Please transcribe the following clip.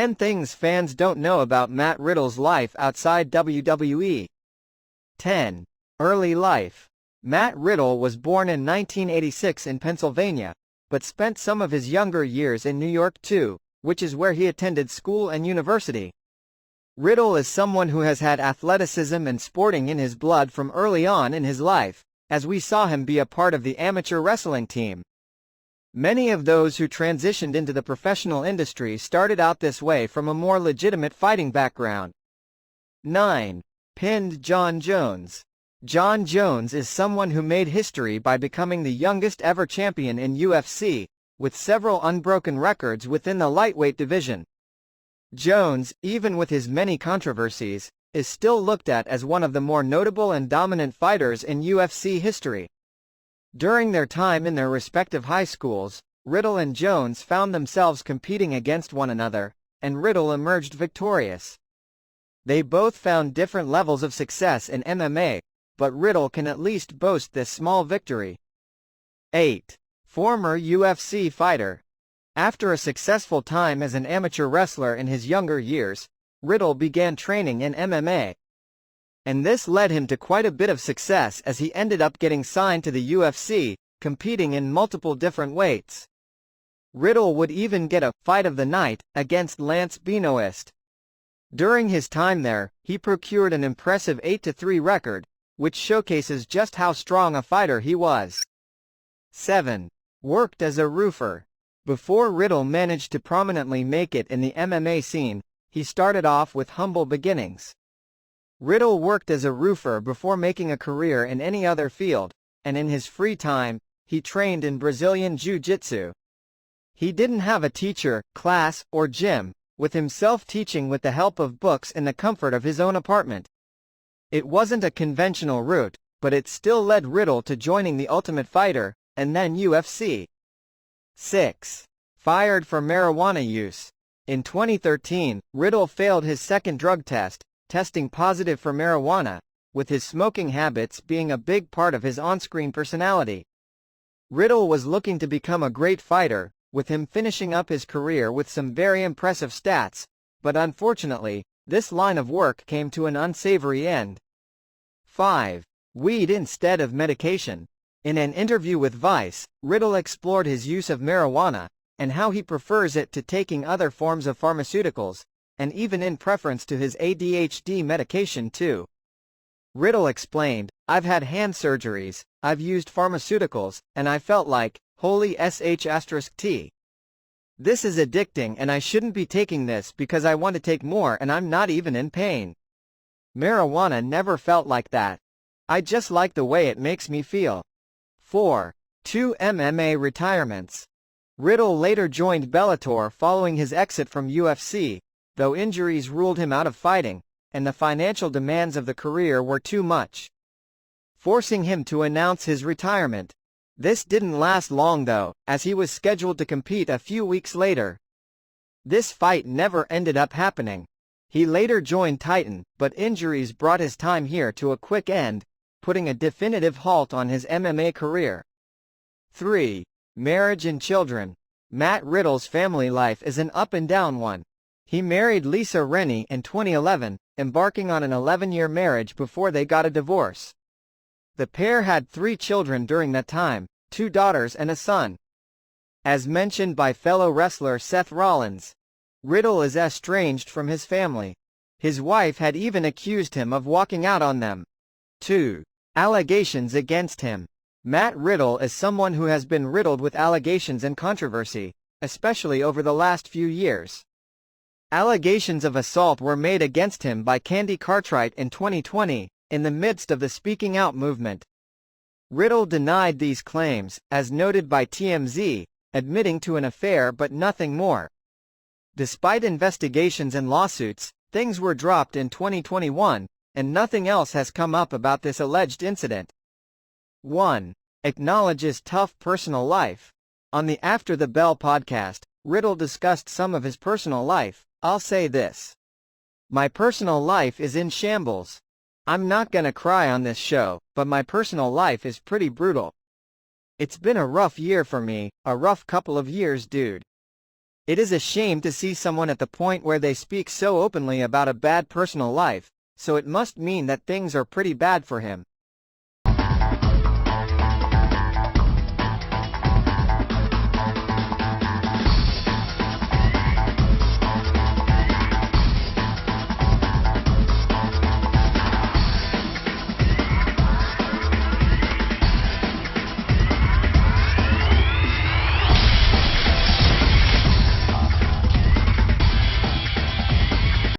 10 Things Fans Don't Know About Matt Riddle's Life Outside WWE. 10. Early life. Matt Riddle was born in 1986 in Pennsylvania, but spent some of his younger years in New York too, which is where he attended school and university. Riddle is someone who has had athleticism and sporting in his blood from early on in his life, as we saw him be a part of the amateur wrestling team. Many of those who transitioned into the professional industry started out this way from a more legitimate fighting background. 9. Pinned John Jones. John Jones is someone who made history by becoming the youngest ever champion in UFC, with several unbroken records within the lightweight division. Jones, even with his many controversies, is still looked at as one of the more notable and dominant fighters in UFC history. During their time in their respective high schools, Riddle and Jones found themselves competing against one another, and Riddle emerged victorious. They both found different levels of success in MMA, but Riddle can at least boast this small victory. 8. Former UFC fighter. After a successful time as an amateur wrestler in his younger years, Riddle began training in MMA. And this led him to quite a bit of success as he ended up getting signed to the UFC, competing in multiple different weights. Riddle would even get a fight of the night against Lance Benoist. During his time there, he procured an impressive 8-3 record, which showcases just how strong a fighter he was. 7. Worked as a roofer. Before Riddle managed to prominently make it in the MMA scene, he started off with humble beginnings. Riddle worked as a roofer before making a career in any other field, and in his free time, he trained in Brazilian Jiu-Jitsu. He didn't have a teacher, class, or gym, with himself teaching with the help of books in the comfort of his own apartment. It wasn't a conventional route, but it still led Riddle to joining the Ultimate Fighter, and then UFC. 6. Fired for marijuana use. In 2013, Riddle failed his second drug test, testing positive for marijuana, with his smoking habits being a big part of his on-screen personality. Riddle was looking to become a great fighter, with him finishing up his career with some very impressive stats, but unfortunately, this line of work came to an unsavory end. 5. Weed instead of medication. In an interview with Vice, Riddle explored his use of marijuana, and how he prefers it to taking other forms of pharmaceuticals, and even in preference to his ADHD medication too. Riddle explained, "I've had hand surgeries, I've used pharmaceuticals, and I felt like, holy sh*t. This is addicting and I shouldn't be taking this because I want to take more and I'm not even in pain. Marijuana never felt like that. I just like the way it makes me feel." 4. 2 MMA retirements. Riddle later joined Bellator following his exit from UFC, though injuries ruled him out of fighting, and the financial demands of the career were too much, forcing him to announce his retirement. This didn't last long though, as he was scheduled to compete a few weeks later. This fight never ended up happening. He later joined Titan, but injuries brought his time here to a quick end, putting a definitive halt on his MMA career. 3. Marriage and children. Matt Riddle's family life is an up-and-down one. He married Lisa Rennie in 2011, embarking on an 11-year marriage before they got a divorce. The pair had 3 children during that time, 2 daughters and a son. As mentioned by fellow wrestler Seth Rollins, Riddle is estranged from his family. His wife had even accused him of walking out on them. 2. Allegations against him. Matt Riddle is someone who has been riddled with allegations and controversy, especially over the last few years. Allegations of assault were made against him by Candy Cartwright in 2020, in the midst of the Speaking Out movement. Riddle denied these claims, as noted by TMZ, admitting to an affair but nothing more. Despite investigations and lawsuits, things were dropped in 2021, and nothing else has come up about this alleged incident. 1. Acknowledges tough personal life. On the After the Bell podcast, Riddle discussed some of his personal life. "I'll say this. My personal life is in shambles. I'm not gonna cry on this show, but my personal life is pretty brutal. It's been a rough year for me, a rough couple of years, dude. It is a shame to see someone at the point where they speak so openly about a bad personal life, so it must mean that things are pretty bad for him.